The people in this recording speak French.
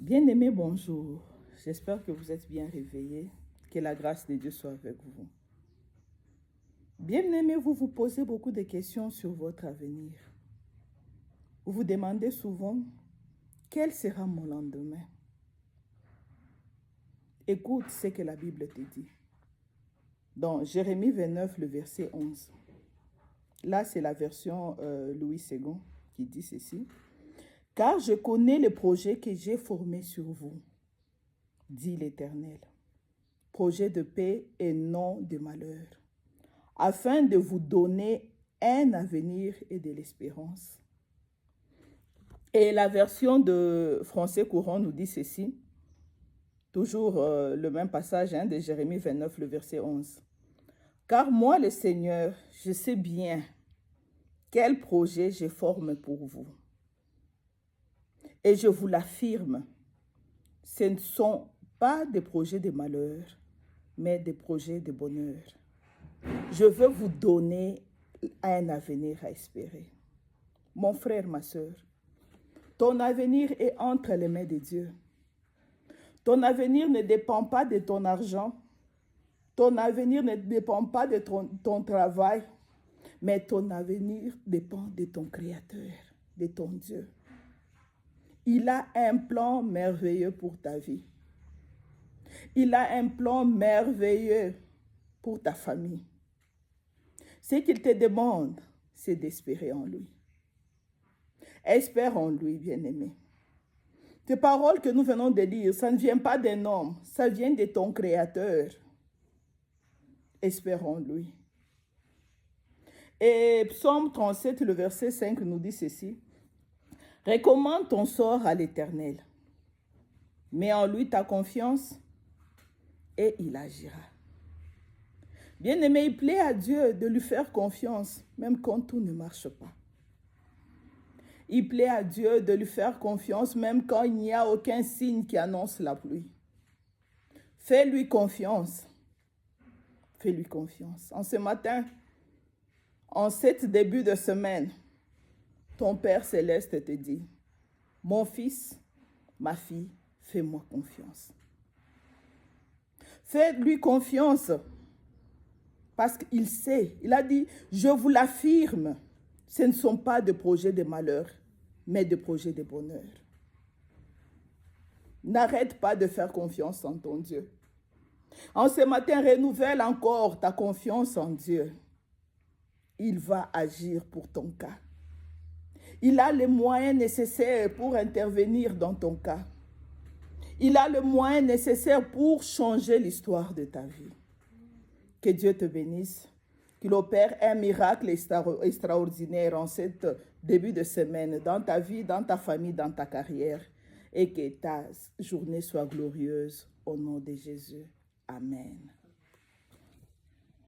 Bien-aimés, bonjour. J'espère que vous êtes bien réveillés. Que la grâce de Dieu soit avec vous. Bien-aimés, vous vous posez beaucoup de questions sur votre avenir. Vous vous demandez souvent, quel sera mon lendemain? Écoute ce que la Bible te dit. Dans Jérémie 29, le verset 11. Là, c'est la version Louis II qui dit ceci. « Car je connais les projets que j'ai formés sur vous, dit l'Éternel, projet de paix et non de malheur, afin de vous donner un avenir et de l'espérance. » Et la version de français courant nous dit ceci, toujours le même passage de Jérémie 29, le verset 11. « Car moi, le Seigneur, je sais bien quel projet je forme pour vous. Et je vous l'affirme, ce ne sont pas des projets de malheur, mais des projets de bonheur. Je veux vous donner un avenir à espérer. » Mon frère, ma soeur, ton avenir est entre les mains de Dieu. Ton avenir ne dépend pas de ton argent. Ton avenir ne dépend pas de ton travail, mais ton avenir dépend de ton Créateur, de ton Dieu. Il a un plan merveilleux pour ta vie. Il a un plan merveilleux pour ta famille. Ce qu'il te demande, c'est d'espérer en lui. Espère en lui, bien-aimé. Ces paroles que nous venons de lire, ça ne vient pas d'un homme, ça vient de ton Créateur. Espère en lui. Et Psaume 37, le verset 5 nous dit ceci. « Recommande ton sort à l'Éternel. Mets en lui ta confiance et il agira. » Bien-aimé, il plaît à Dieu de lui faire confiance, même quand tout ne marche pas. Il plaît à Dieu de lui faire confiance, même quand il n'y a aucun signe qui annonce la pluie. Fais-lui confiance. Fais-lui confiance. En ce matin, en cet début de semaine, ton Père Céleste te dit, « Mon fils, ma fille, fais-moi confiance. » Fais-lui confiance parce qu'il sait. Il a dit, « Je vous l'affirme, ce ne sont pas des projets de malheur, mais des projets de bonheur. » N'arrête pas de faire confiance en ton Dieu. En ce matin, renouvelle encore ta confiance en Dieu. Il va agir pour ton cas. Il a les moyens nécessaires pour intervenir dans ton cas. Il a les moyens nécessaires pour changer l'histoire de ta vie. Que Dieu te bénisse. Qu'il opère un miracle extraordinaire en ce début de semaine, dans ta vie, dans ta famille, dans ta carrière. Et que ta journée soit glorieuse au nom de Jésus. Amen.